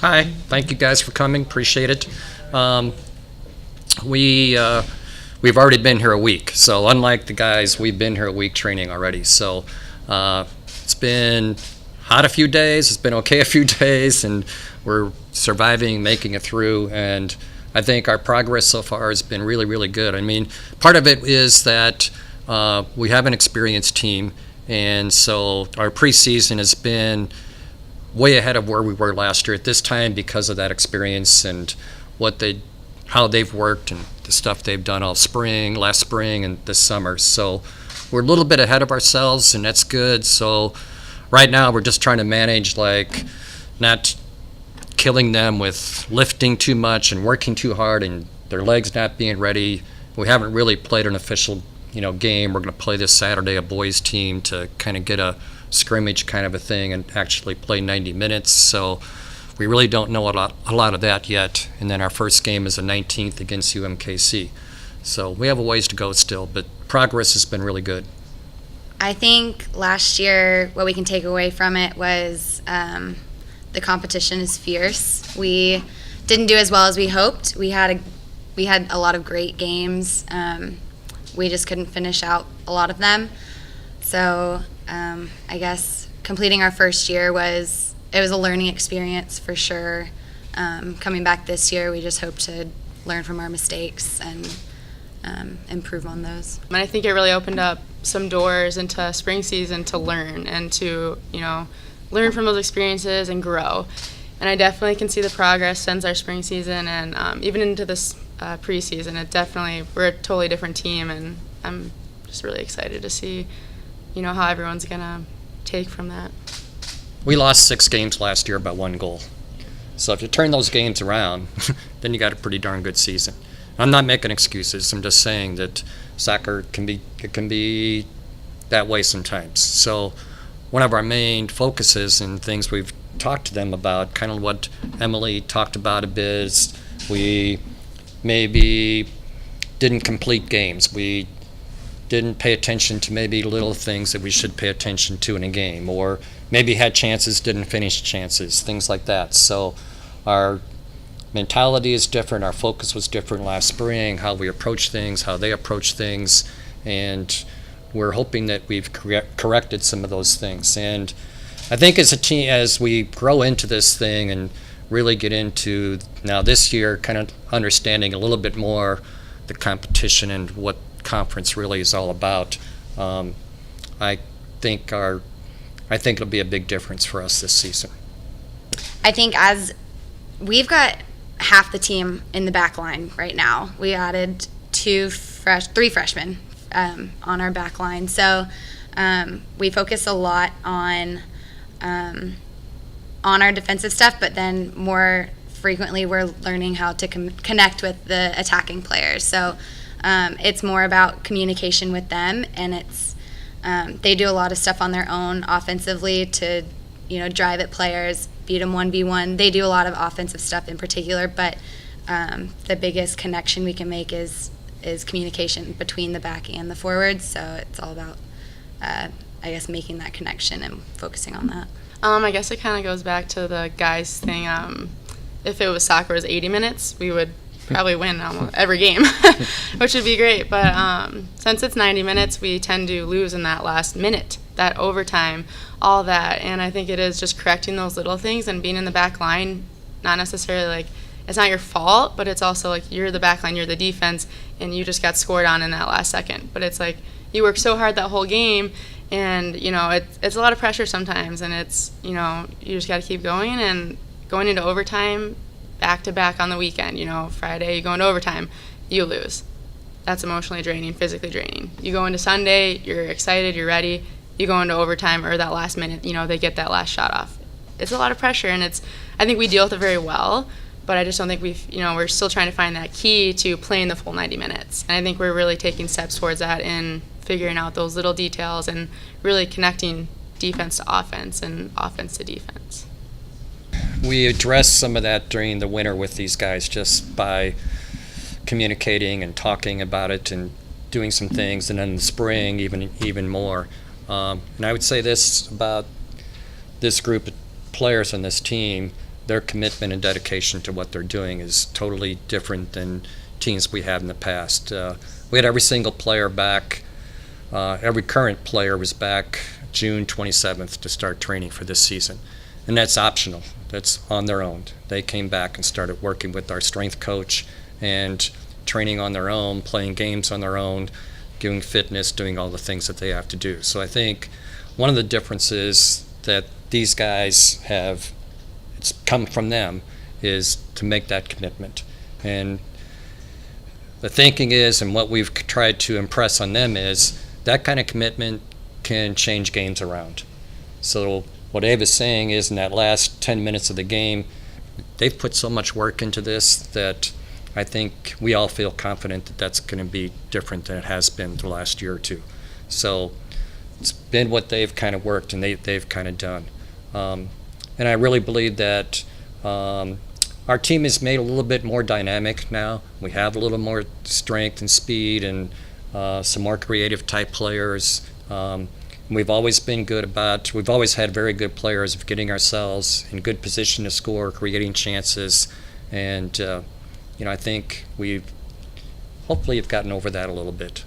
Hi, thank you guys for coming. Appreciate it. Um, we've already been here a week, so unlike the guys, we've been here a week training already. So it's been hot a few days. It's been okay a few days, and we're surviving, making it through. And I think our progress so far has been really, really good. I mean, part of it is that we have an experienced team, and so our preseason has been way ahead of where we were last year at this time because of that experience and how they've worked and the stuff they've done all spring, last spring, and this summer. So we're a little bit ahead of ourselves, and that's good. So right now we're just trying to manage, like, not killing them with lifting too much and working too hard and their legs not being ready. We haven't really played an official game. We're going to play this Saturday a boys team to kind of get a scrimmage kind of a thing and actually play 90 minutes. So we really don't know a lot of that yet. And then our first game is the 19th against UMKC. So we have a ways to go still, but progress has been really good. I think last year what we can take away from it was the competition is fierce. We didn't do as well as we hoped. We had a lot of great games. We just couldn't finish out a lot of them. So I guess completing our first year was a learning experience for sure. Coming back this year, we just hope to learn from our mistakes and improve on those. And I think it really opened up some doors into spring season to learn and to learn from those experiences and grow. And I definitely can see the progress since our spring season and even into this preseason. We're a totally different team, and I'm just really excited to see how everyone's going to take from that. We lost 6 games last year by 1 goal. So if you turn those games around, then you got a pretty darn good season. I'm not making excuses. I'm just saying that soccer can be that way sometimes. So one of our main focuses and things we've talked to them about, kind of what Emily talked about a bit, is we maybe didn't complete games. We didn't pay attention to maybe little things that we should pay attention to in a game, or maybe had chances, didn't finish chances, things like that. So our mentality is different, our focus was different last spring, how we approach things, how they approach things, and we're hoping that we've corrected some of those things. And I think as a team, as we grow into this thing and really get into now this year kind of understanding a little bit more the competition and what conference really is all about, I think it'll be a big difference for us this season. I think as we've got half the team in the back line right now. We added 3 freshmen on our back line. So we focus a lot on our defensive stuff, but then more frequently we're learning how to connect with the attacking players. So it's more about communication with them, and it's they do a lot of stuff on their own offensively to drive at players, beat them 1v1. They do a lot of offensive stuff in particular, but the biggest connection we can make is communication between the back and the forwards. So it's all about I guess making that connection and focusing on that. I guess it kind of goes back to the guys thing. If it was soccer, it was 80 minutes, we would probably win almost every game, which would be great. But since it's 90 minutes, we tend to lose in that last minute, that overtime, all that. And I think it is just correcting those little things and being in the back line, not necessarily like it's not your fault, but it's also like you're the back line, you're the defense, and you just got scored on in that last second. But it's like you work so hard that whole game, and it's a lot of pressure sometimes, and it's you just got to keep going, and going into overtime back to back on the weekend. Friday you go into overtime, you lose. That's emotionally draining, physically draining. You go into Sunday, you're excited, you're ready. You go into overtime or that last minute, they get that last shot off. It's a lot of pressure, and I think we deal with it very well, but I just don't think we're still trying to find that key to playing the full 90 minutes. And I think we're really taking steps towards that in figuring out those little details and really connecting defense to offense and offense to defense. We addressed some of that during the winter with these guys just by communicating and talking about it and doing some things, and then in the spring even more. And I would say this about this group of players on this team, their commitment and dedication to what they're doing is totally different than teams we had in the past. We had every single player back. Every current player was back June 27th to start training for this season. And that's optional. That's on their own. They came back and started working with our strength coach and training on their own, playing games on their own, doing fitness, doing all the things that they have to do. So I think one of the differences that these guys have, it's come from them, is to make that commitment. And the thinking is, and what we've tried to impress on them is, that kind of commitment can change games around. So what Abe is saying is, in that last 10 minutes of the game, they've put so much work into this that I think we all feel confident that that's going to be different than it has been the last year or two. So it's been what they've kind of worked and they've kind of done. And I really believe that our team is made a little bit more dynamic now. We have a little more strength and speed and some more creative type players. We've always been good about, we've always had very good players of getting ourselves in good position to score, creating chances, and I think we've hopefully have gotten over that a little bit.